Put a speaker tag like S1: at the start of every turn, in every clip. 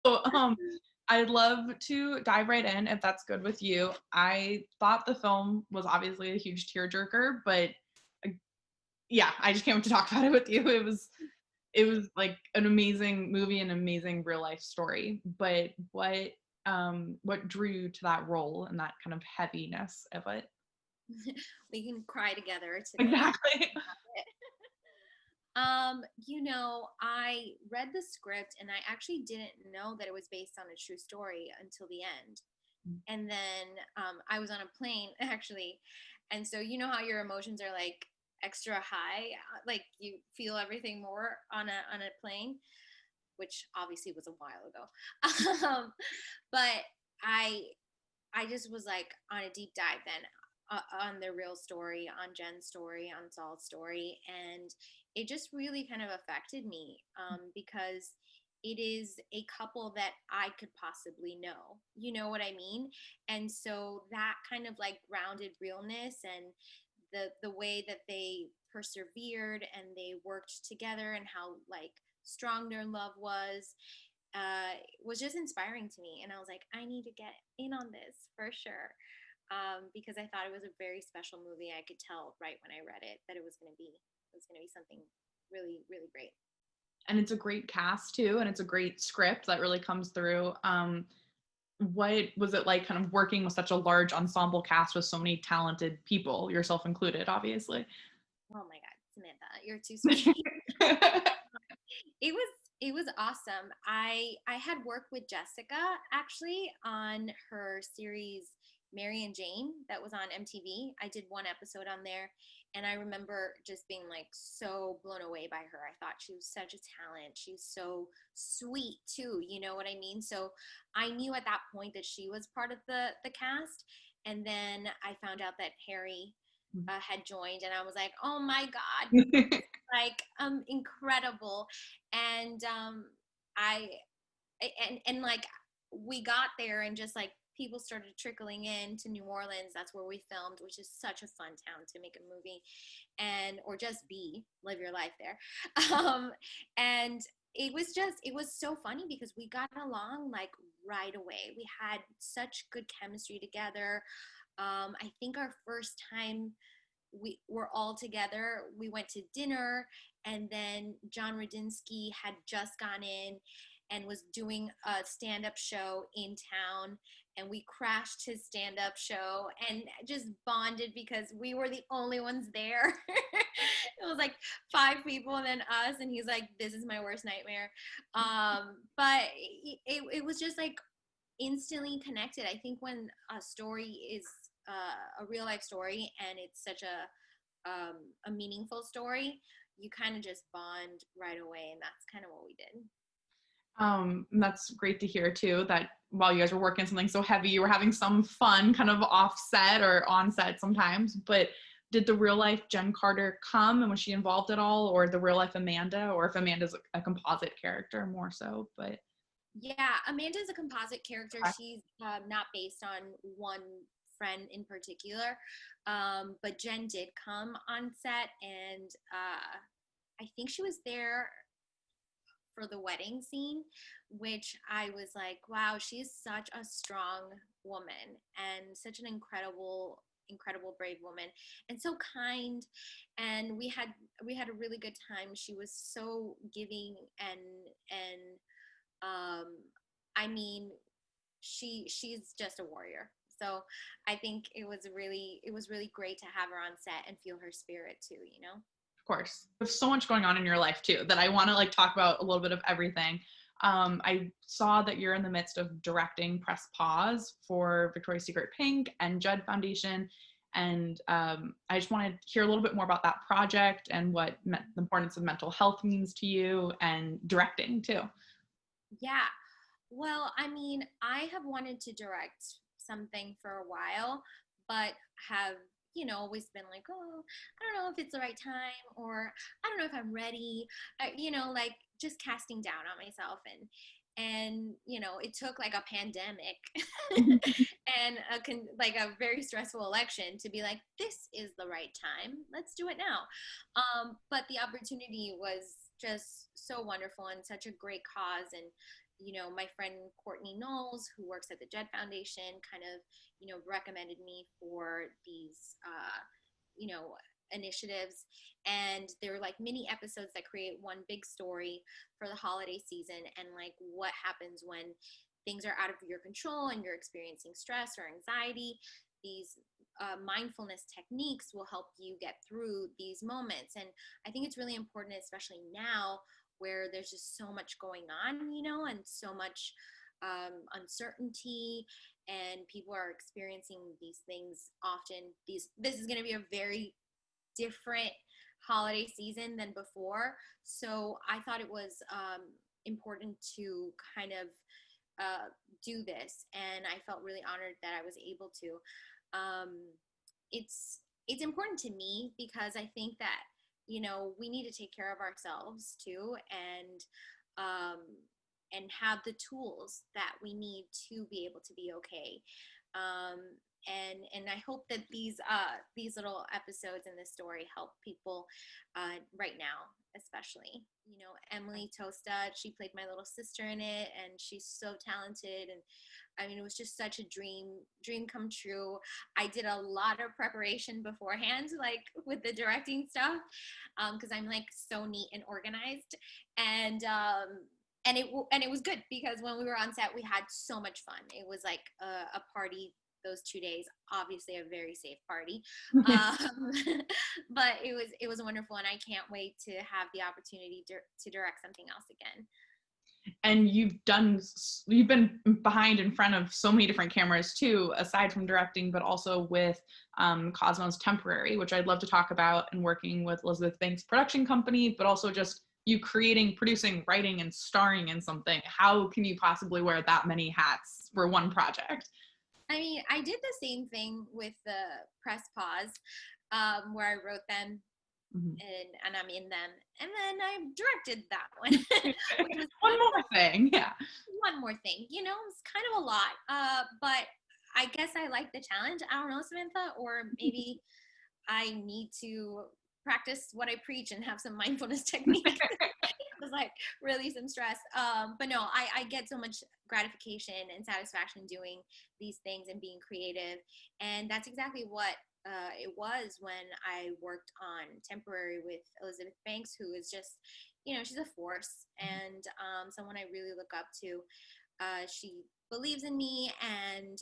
S1: So, I'd love to dive right in if that's good with you. I thought the film was obviously a huge tearjerker, but uh, yeah, I just can't wait to talk about it with you. It was like an amazing movie, an amazing real life story. But what drew you to that role and that kind of heaviness of it?
S2: We can cry together today.
S1: Exactly.
S2: I read the script and I actually didn't know that it was based on a true story until the end. And then I was on a plane actually, and so you know how your emotions are like extra high, like you feel everything more on a plane, which obviously was a while ago. But I I just was like on a deep dive then on their real story, on Jen's story, on Saul's story, and it just really kind of affected me because it is a couple that I could possibly know. You know what I mean? And so that kind of like grounded realness and the way that they persevered and they worked together and how like strong their love was just inspiring to me. And I was like, I need to get in on this for sure. Because I thought it was a very special movie. I could tell right when I read it that it was going to be something really, really great.
S1: And it's a great cast too, and it's a great script that really comes through. What was it like kind of working with such a large ensemble cast with so many talented people, yourself included, obviously?
S2: Oh my God, Samantha, you're too sweet. it was it was awesome. I had worked with Jessica actually on her series Mary and Jane that was on MTV. I did one episode on there, and I remember just being like so blown away by her. I thought she was such a talent. She's so sweet too, you know what I mean? So I knew at that point that she was part of the cast, and then I found out that Harry had joined, and I was like, oh my God, like incredible. And I and like we got there and just like people started trickling in to New Orleans. That's where we filmed, which is such a fun town to make a movie and or just live your life there. And it was so funny because we got along like right away. We had such good chemistry together. I think our first time we were all together. We went to dinner, and then John Radinsky had just gone in and was doing a stand-up show in town, and we crashed his stand-up show and just bonded because we were the only ones there. It was like five people and then us, and he's like, this is my worst nightmare. But it was just like instantly connected. I think when a story is a real life story and it's such a meaningful story, you kind of just bond right away, and that's kind of what we did.
S1: That's great to hear too, that while you guys were working on something so heavy, you were having some fun kind of offset or on set sometimes. But did the real life Jen Carter come, and was she involved at all, or the real life Amanda, or if Amanda's a composite character more so? But
S2: Yeah, Amanda's a composite character.
S1: okay.
S2: She's not based on one friend in particular, but Jen did come on set, and I think she was there for the wedding scene, which I was like, wow, she's such a strong woman and such an incredible brave woman and so kind. And we had a really good time. She was so giving and um I mean, she's just a warrior. So I think it was really great to have her on set and feel her spirit too, you know.
S1: Of course. There's so much going on in your life too that I want to like talk about a little bit of everything. I saw that you're in the midst of directing Press Pause for Victoria's Secret Pink and Judd Foundation. And I just want to hear a little bit more about that project and what the importance of mental health means to you and directing too.
S2: Yeah. Well, I mean, I have wanted to direct something for a while, but have, always been like, oh, I don't know if it's the right time, or I don't know if I'm ready, like just casting down on myself. And it took like a pandemic and like a very stressful election to be like, this is the right time. Let's do it now. But the opportunity was just so wonderful and such a great cause. And my friend Courtney Knowles, who works at the Jed Foundation, kind of, recommended me for these, you know, initiatives. And they were like mini episodes that create one big story for the holiday season, and like what happens when things are out of your control and you're experiencing stress or anxiety. These mindfulness techniques will help you get through these moments. And I think it's really important, especially now where there's just so much going on, and so much uncertainty, and people are experiencing these things often. This is going to be a very different holiday season than before. So I thought it was important to kind of do this, and I felt really honored that I was able to. Um, it's important to me because I think that we need to take care of ourselves too, um, and have the tools that we need to be able to be okay. Um, and I hope that these little episodes in this story help people right now, especially. Emily Tosta, she played my little sister in it, and she's so talented. And I mean, it was just such a dream come true. I did a lot of preparation beforehand, like with the directing stuff, because I'm like so neat and organized. And it was good because when we were on set, we had so much fun. It was like a party those 2 days, obviously a very safe party, but it was wonderful, and I can't wait to have the opportunity to direct something else again.
S1: And you've been behind in front of so many different cameras too, aside from directing, but also with Cosmos Temporary, which I'd love to talk about, and working with Elizabeth Banks production company, but also just you creating, producing, writing, and starring in something. How can you possibly wear that many hats for one project?
S2: I mean, I did the same thing with the press pause, where I wrote them,
S1: Mm-hmm.
S2: and I'm in them, and then I directed that one. Which was
S1: one more thing, yeah.
S2: One more thing, it's kind of a lot, but I guess I like the challenge. I don't know, Samantha, or maybe I need to practice what I preach and have some mindfulness techniques. It was like really some stress. But no, I get so much gratification and satisfaction doing these things and being creative. And that's exactly what it was when I worked on Temporary with Elizabeth Banks, who is just, she's a force, and someone I really look up to. She believes in me, and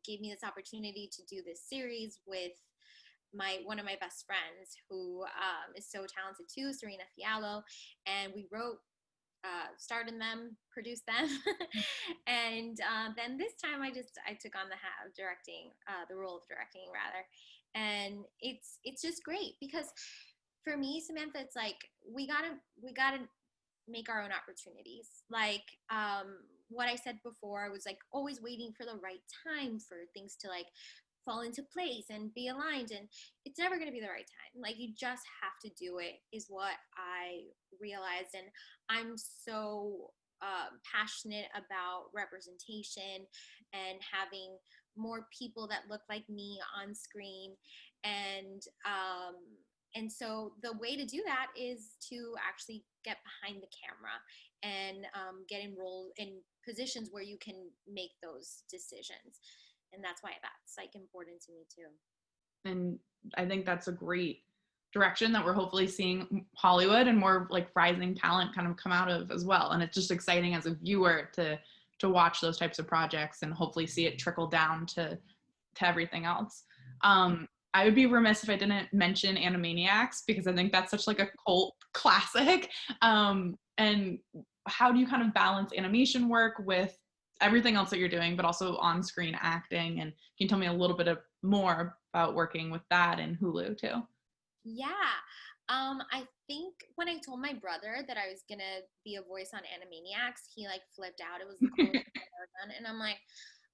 S2: gave me this opportunity to do this series with one of my best friends, who is so talented too, Serena Fiallo. And we wrote, starred in them, produced them. And then this time I took on the hat of directing, the role of directing rather. And it's just great because for me, Samantha, it's like we gotta make our own opportunities. Like what I said before, was like always waiting for the right time for things to like fall into place and be aligned, and it's never going to be the right time. Like, you just have to do it, is what I realized. And I'm so passionate about representation and having more people that look like me on screen. And so the way to do that is to actually get behind the camera and get enrolled in positions where you can make those decisions. And that's why that's like important to me too.
S1: And I think that's a great direction that we're hopefully seeing Hollywood and more like rising talent kind of come out of as well. And it's just exciting as a viewer to watch those types of projects and hopefully see it trickle down to everything else. I would be remiss if I didn't mention Animaniacs, because I think that's such like a cult classic. And how do you kind of balance animation work with everything else that you're doing, but also on-screen acting? And can you tell me a little bit more about working with that in Hulu too?
S2: Yeah. I think when I told my brother that I was gonna be a voice on Animaniacs, he like flipped out. It was the coolest thing I've ever done. And I'm like,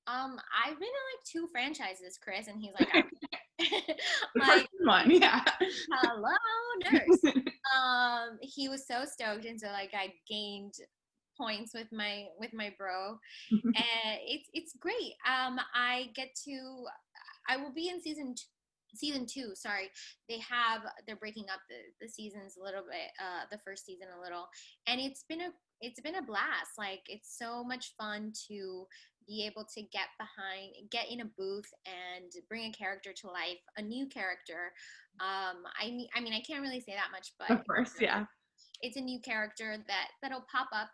S2: I've been in like 2 franchises, Chris. And he's like,
S1: like, one, yeah.
S2: Hello, nurse. He was so stoked, and so like I gained points with my bro. And it's great. I will be in season season 2, sorry, they're breaking up the seasons a little bit, the first season a little, and it's been a blast. Like, it's so much fun to be able to get in a booth and bring a character to life, a new character. I mean, I can't really say that much, but
S1: Of course, yeah.
S2: it's a new character that'll pop up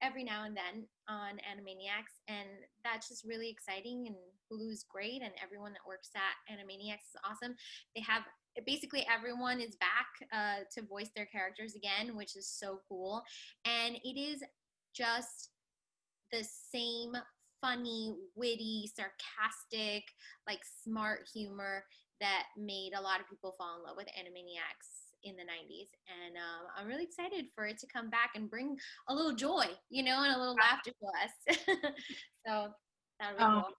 S2: every now and then on Animaniacs, and that's just really exciting. And Hulu's great, and everyone that works at Animaniacs is awesome. They have basically everyone is back to voice their characters again, which is so cool. And it is just the same funny, witty, sarcastic, like smart humor that made a lot of people fall in love with Animaniacs in the 90s. And I'm really excited for it to come back and bring a little joy, and a little laughter to us. So that'll be
S1: Um,
S2: cool.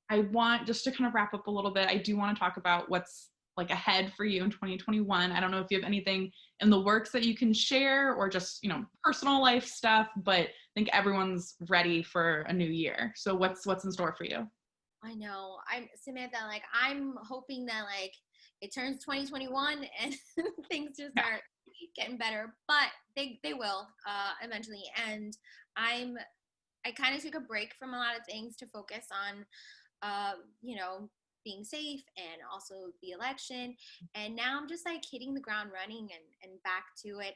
S1: I want just to kind of wrap up a little bit. I do want to talk about what's like ahead for you in 2021. I don't know if you have anything in the works that you can share or just, personal life stuff, but I think everyone's ready for a new year. So what's in store for you?
S2: I know. I'm Samantha, like I'm hoping that like it turns 2021 and things just
S1: Yeah.
S2: start getting better, but they will eventually. And I kind of took a break from a lot of things to focus on being safe and also the election. And now I'm just like hitting the ground running and back to it.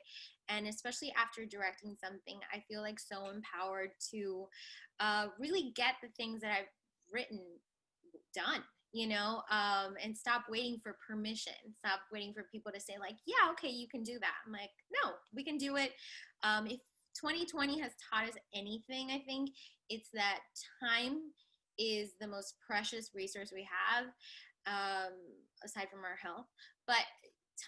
S2: And especially after directing something, I feel like so empowered to really get the things that I've written done, and stop waiting for permission, stop waiting for people to say like, yeah, okay, you can do that. I'm like, no, we can do it. If 2020 has taught us anything, I think it's that time is the most precious resource we have, aside from our health. But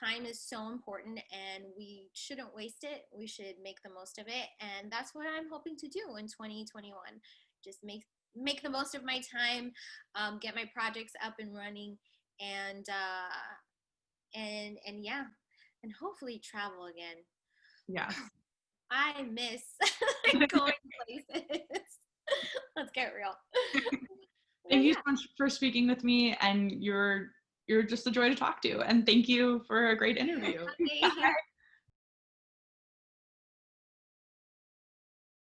S2: time is so important and we shouldn't waste it. We should make the most of it. And that's what I'm hoping to do in 2021. Just make the most of my time, get my projects up and running, and yeah, and hopefully travel again.
S1: Yes.
S2: I miss going places. Let's get real.
S1: Thank
S2: But
S1: you
S2: yeah.
S1: so much for speaking with me, and you're just a joy to talk to. And thank you for a great interview.
S2: Okay.